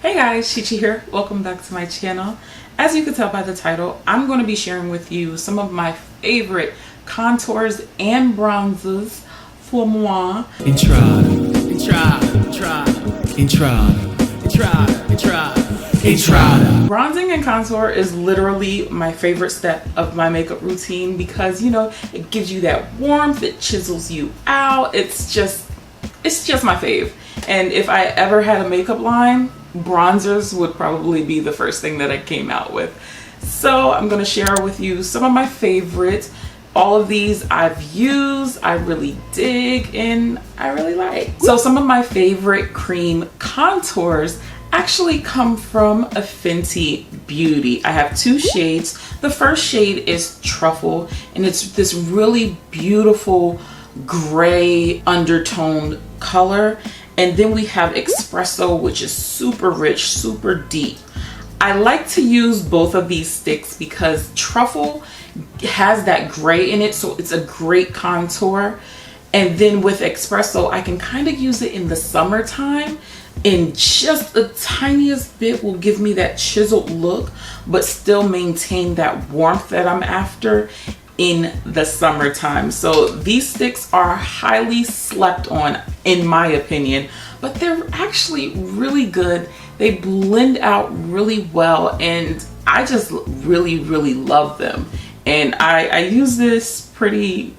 Hey guys, Chi here. Welcome back to my channel. As you can tell by the title, I'm going to be sharing with you some of my favorite contours and bronzes for moi. Entrada. Bronzing and contour is literally my favorite step of my makeup routine because, you know, it gives you that warmth, it chisels you out. It's just my fave. And if I ever had a makeup line, bronzers would probably be the first thing that I came out with. So I'm going to share with you some of my favorites. All of these I've used, I really dig, and I really like. So some of my favorite cream contours actually come from a Fenty Beauty. I have two shades. The first shade is Truffle, and it's this really beautiful gray undertoned color. And then we have Espresso, which is super rich, super deep. I like to use both of these sticks because Truffle has that gray in it, so it's a great contour. And then with Espresso, I can kind of use it in the summertime, and just the tiniest bit will give me that chiseled look, but still maintain that warmth that I'm after in the summertime. So these sticks are highly slept on in my opinion, but they're actually really good. They blend out really well, and I just really love them, and I use this pretty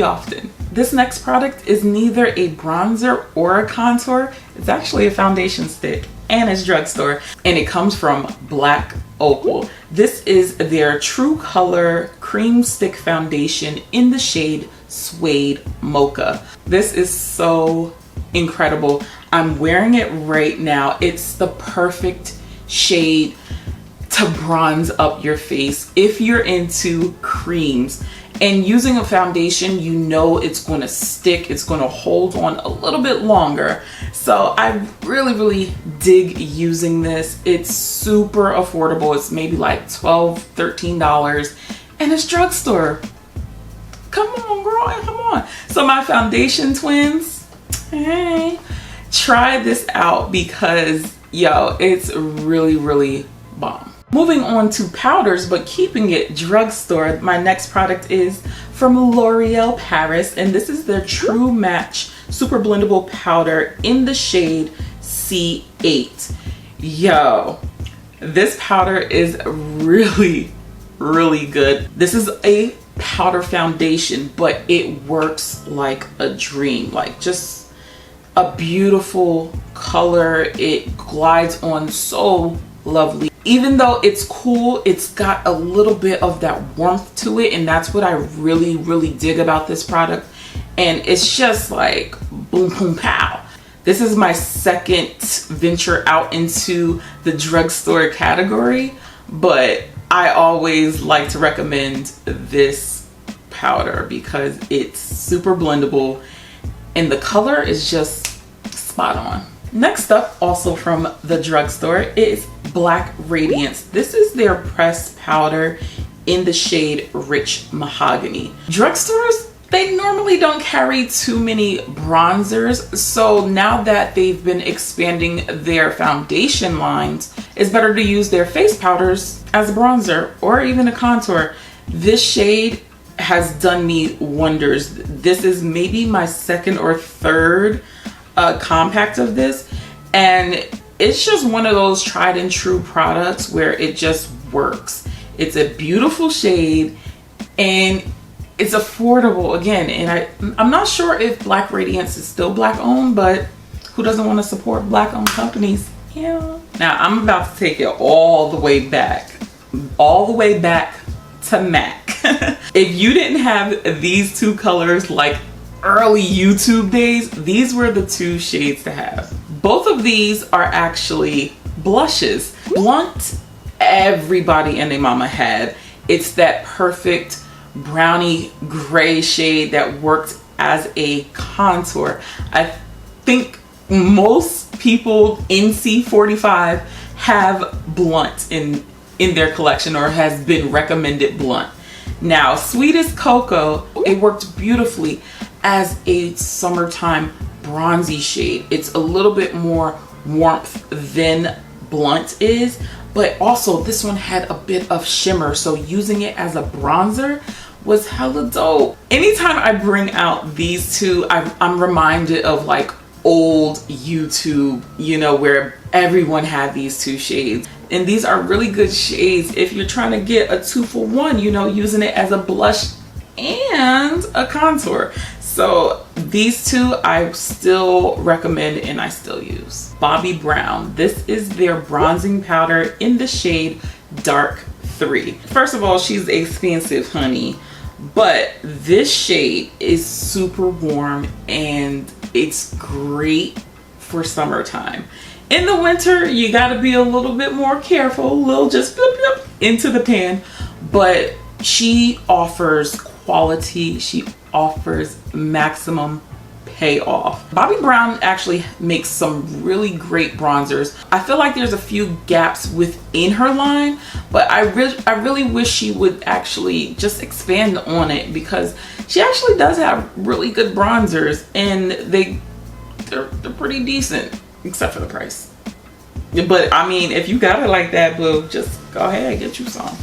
often. This next product is neither a bronzer or a contour. It's actually a foundation stick, and it's drugstore, and it comes from Black Opal. This is their True Color Cream Stick Foundation in the shade Suede Mocha. This is so incredible. I'm wearing it right now. It's the perfect shade to bronze up your face if you're into creams. And using a foundation, you know it's going to stick, it's going to hold on a little bit longer. So I really dig using this. It's super affordable. It's maybe like $12, $13, and it's drugstore. Come on, girl, come on. So my foundation twins, hey, try this out because, yo, it's really bomb. Moving on to powders, but keeping it drugstore, my next product is from L'Oreal Paris, and this is their True Match Super Blendable Powder in the shade C8. Yo, this powder is really good. This is a powder foundation, but it works like a dream, like just a beautiful color. It glides on so lovely. Even though it's cool, it's got a little bit of that warmth to it, and that's what I really dig about this product. And it's just like boom pow. This is my second venture out into the drugstore category, but I always like to recommend this powder because it's super blendable and the color is just spot on. Next up, also from the drugstore, is Black Radiance. This is their pressed powder in the shade Rich Mahogany. Drugstores, they normally don't carry too many bronzers, so now that they've been expanding their foundation lines, it's better to use their face powders as a bronzer or even a contour. This shade has done me wonders. This is maybe my second or third compact of this, and it's just one of those tried and true products where it just works. It's a beautiful shade and it's affordable again, and I'm not sure if Black Radiance is still Black owned, but who doesn't want to support Black owned companies? Yeah. Now I'm about to take it all the way back to MAC. If you didn't have these two colors like early YouTube days, these were the two shades to have. Both of these are actually blushes. Blunt, everybody and their mama had. It's that perfect brownie gray shade that worked as a contour. I think most people in C45 have blunt in their collection or has been recommended blunt. Now, Sweet as Cocoa, it worked beautifully as a summertime bronzy shade. It's a little bit more warmth than blunt is, but also this one had a bit of shimmer, so using it as a bronzer was hella dope. Anytime I bring out these two, I'm reminded of like old YouTube, you know, where everyone had these two shades. And these are really good shades if you're trying to get a 2-for-1, you know, using it as a blush and a contour. So these two I still recommend and I still use. Bobbi Brown. This is their bronzing powder in the shade Dark 3. First of all, she's expensive, honey, but this shade is super warm and it's great for summertime. In the winter, you gotta be a little bit more careful, a little just flip, flip into the pan, but she offers quality, she offers maximum payoff. Bobbi Brown actually makes some really great bronzers. I feel like there's a few gaps within her line, but I really wish she would actually just expand on it, because she actually does have really good bronzers and they're pretty decent, except for the price. But I mean, if you got it like that, boo, just go ahead and get you some.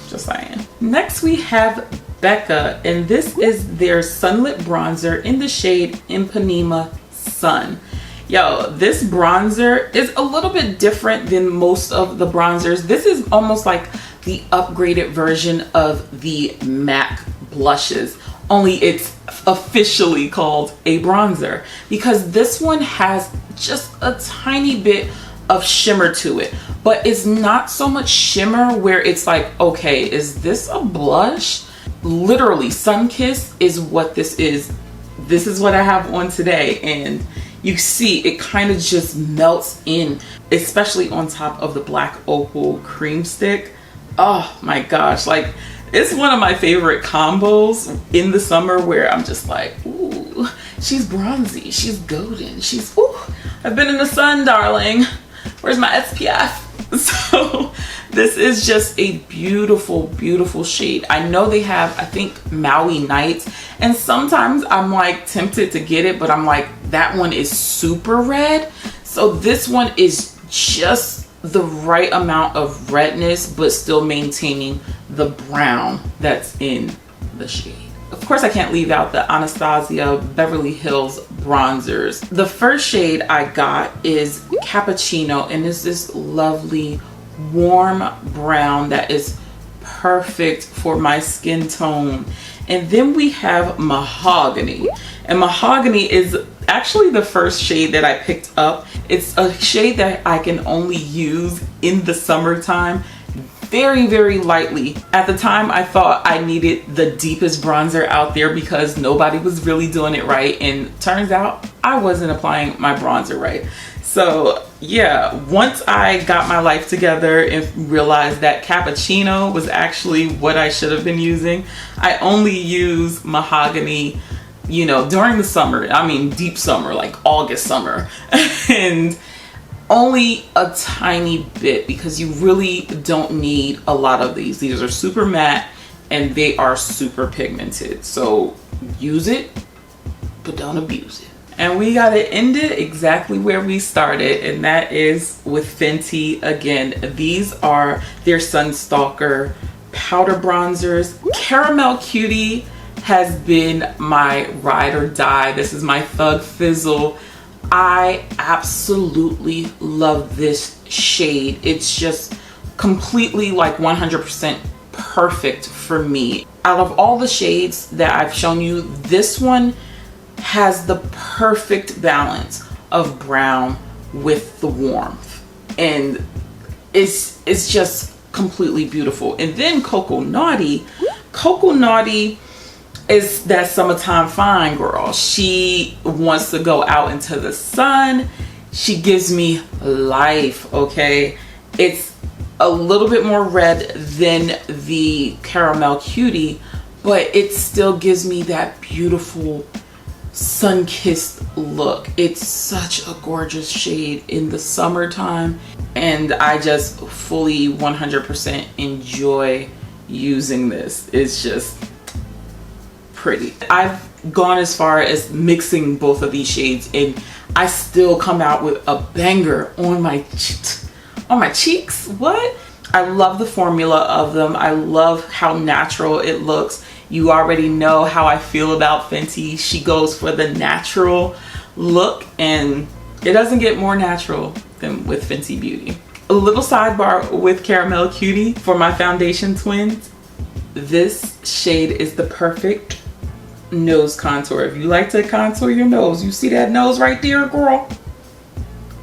Just saying. Next we have Becca, and this is their Sunlit bronzer in the shade Ipanema Sun. Yo, this bronzer is a little bit different than most of the bronzers. This is almost like the upgraded version of the MAC blushes, only it's officially called a bronzer, because this one has just a tiny bit of shimmer to it, but it's not so much shimmer where it's like, okay, is this a blush? Literally, Sun-Kissed is what this is. This is what I have on today, and you see it kind of just melts in, especially on top of the black Opal cream stick. Oh my gosh, like, it's one of my favorite combos in the summer where I'm just like, ooh, she's bronzy, she's golden, she's, ooh, I've been in the sun, darling. Where's my SPF? So this is just a beautiful, beautiful shade. I know they have, I think, Maui Nights, and sometimes I'm like tempted to get it, but I'm like, that one is super red. So this one is just the right amount of redness, but still maintaining the brown that's in the shade. Of course, I can't leave out the Anastasia Beverly Hills bronzers. The first shade I got is Cappuccino, and it's this lovely warm brown that is perfect for my skin tone. And then we have Mahogany, and Mahogany is actually the first shade that I picked up. It's a shade that I can only use in the summertime, very, very lightly. At the time, I thought I needed the deepest bronzer out there because nobody was really doing it right, and turns out I wasn't applying my bronzer right. So yeah, once I got my life together and realized that Cappuccino was actually what I should have been using, I only use Mahogany, you know, during the summer. I mean, deep summer, like August summer. And only a tiny bit, because you really don't need a lot of these. These are super matte and they are super pigmented. So use it, but don't abuse it. And we gotta end it exactly where we started, and that is with Fenty again. These are their Stalk'r powder bronzers. Caramel Cutie has been my ride or die. This is my Thug Fizzle. I absolutely love this shade. It's just completely like 100% perfect for me. Out of all the shades that I've shown you, this one has the perfect balance of brown with the warmth, and it's just completely beautiful. And then Coco Naughty is that summertime fine girl. She wants to go out into the sun. She gives me life, okay? It's a little bit more red than the Caramel Cutie, but it still gives me that beautiful sun-kissed look. It's such a gorgeous shade in the summertime, and I just fully 100% enjoy using this. It's just pretty. I've gone as far as mixing both of these shades, and I still come out with a banger on my on my cheeks. What? I love the formula of them. I love how natural it looks. You already know how I feel about Fenty. She goes for the natural look, and it doesn't get more natural than with Fenty Beauty. A little sidebar with Caramel Cutie for my foundation twins. This shade is the perfect nose contour. If you like to contour your nose, you see that nose right there, girl?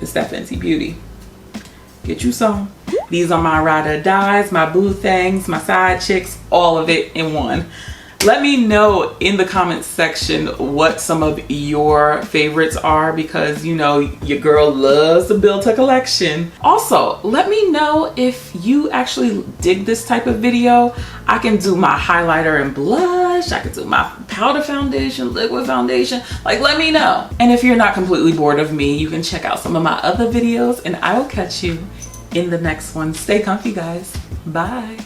It's that Fenty Beauty. Get you some. These are my ride or dies, my boo things, my side chicks, all of it in one. Let me know in the comments section what some of your favorites are, because you know your girl loves to build a collection. Also, let me know if you actually dig this type of video. I can do my highlighter and blush. I can do my powder foundation, liquid foundation. Like, let me know. And if you're not completely bored of me, you can check out some of my other videos, and I will catch you in the next one. Stay comfy, guys. Bye.